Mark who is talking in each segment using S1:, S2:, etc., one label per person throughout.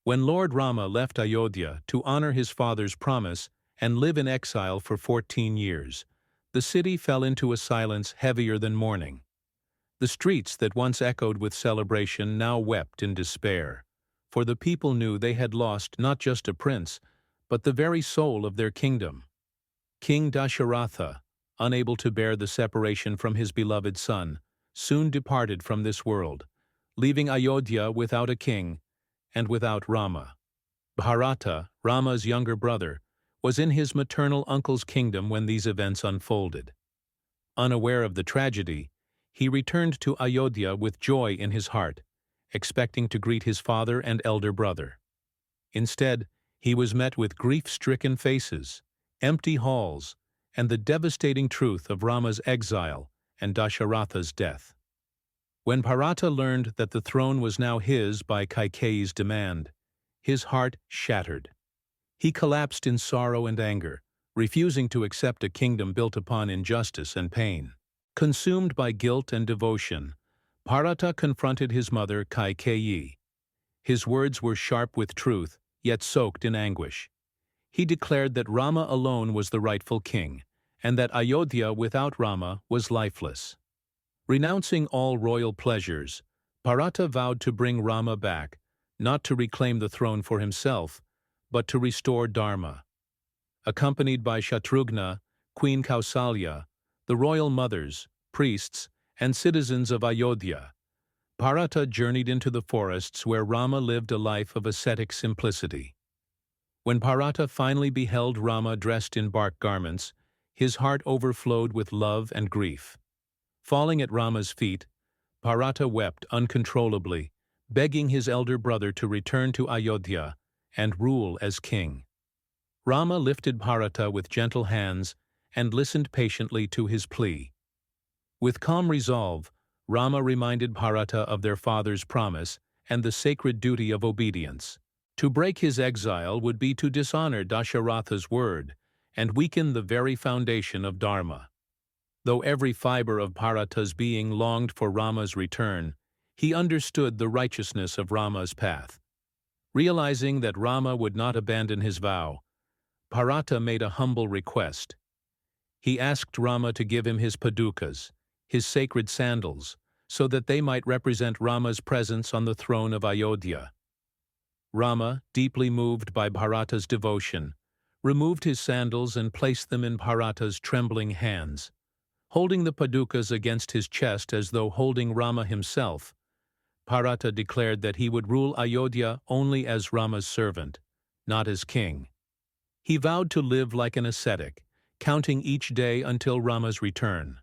S1: When Lord Rama left Ayodhya to honor his father's promise and live in exile for 14 years, the city fell into a silence heavier than mourning. The streets that once echoed with celebration now wept in despair, for the people knew they had lost not just a prince, but the very soul of their kingdom. King Dasharatha, unable to bear the separation from his beloved son, soon departed from this world, leaving Ayodhya without a king and without Rama. Bharata, Rama's younger brother, was in his maternal uncle's kingdom when these events unfolded. Unaware of the tragedy, he returned to Ayodhya with joy in his heart, expecting to greet his father and elder brother. Instead, he was met with grief-stricken faces, empty halls, and the devastating truth of Rama's exile and Dasharatha's death. When Bharata learned that the throne was now his by Kaikeyi's demand, his heart shattered. He collapsed in sorrow and anger, refusing to accept a kingdom built upon injustice and pain. Consumed by guilt and devotion, Bharata confronted his mother Kaikeyi. His words were sharp with truth, yet soaked in anguish. He declared that Rama alone was the rightful king, and that Ayodhya without Rama was lifeless. Renouncing all royal pleasures, Bharata vowed to bring Rama back, not to reclaim the throne for himself, but to restore Dharma. Accompanied by Shatrughna, Queen Kausalya, the royal mothers, priests, and citizens of Ayodhya, Bharata journeyed into the forests where Rama lived a life of ascetic simplicity. When Bharata finally beheld Rama dressed in bark garments, his heart overflowed with love and grief. Falling at Rama's feet, Bharata wept uncontrollably, begging his elder brother to return to Ayodhya and rule as king. Rama lifted Bharata with gentle hands and listened patiently to his plea. With calm resolve, Rama reminded Bharata of their father's promise and the sacred duty of obedience. To break his exile would be to dishonor Dasharatha's word and weaken the very foundation of Dharma. Though every fiber of Bharata's being longed for Rama's return, he understood the righteousness of Rama's path. Realizing that Rama would not abandon his vow, Bharata made a humble request. He asked Rama to give him his padukas, his sacred sandals, so that they might represent Rama's presence on the throne of Ayodhya. Rama, deeply moved by Bharata's devotion, removed his sandals and placed them in Bharata's trembling hands. Holding the padukas against his chest as though holding Rama himself, Bharata declared that he would rule Ayodhya only as Rama's servant, not as king. He vowed to live like an ascetic, counting each day until Rama's return.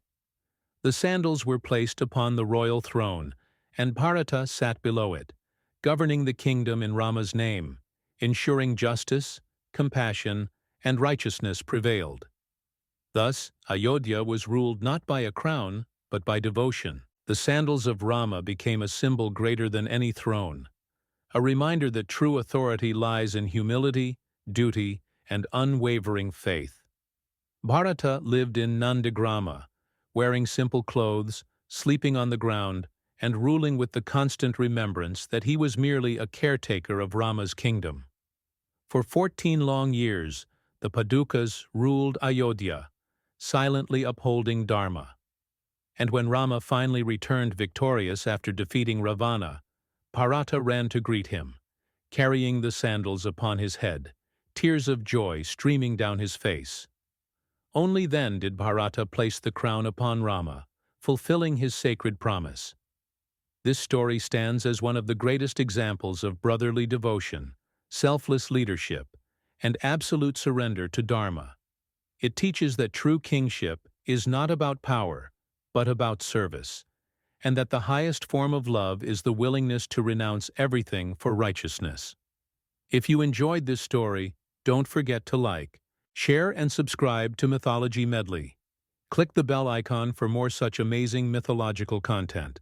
S1: The sandals were placed upon the royal throne, and Bharata sat below it, governing the kingdom in Rama's name, ensuring justice, compassion, and righteousness prevailed. Thus, Ayodhya was ruled not by a crown, but by devotion. The sandals of Rama became a symbol greater than any throne, a reminder that true authority lies in humility, duty, and unwavering faith. Bharata lived in Nandagrama, wearing simple clothes, sleeping on the ground, and ruling with the constant remembrance that he was merely a caretaker of Rama's kingdom. For 14 long years, the padukas ruled Ayodhya, silently upholding Dharma. And when Rama finally returned victorious after defeating Ravana, Bharata ran to greet him, carrying the sandals upon his head, tears of joy streaming down his face. Only then did Bharata place the crown upon Rama, fulfilling his sacred promise. This story stands as one of the greatest examples of brotherly devotion, selfless leadership, and absolute surrender to Dharma. It teaches that true kingship is not about power, but about service, and that the highest form of love is the willingness to renounce everything for righteousness. If you enjoyed this story, don't forget to like, share, and subscribe to Mythology Medley. Click the bell icon for more such amazing mythological content.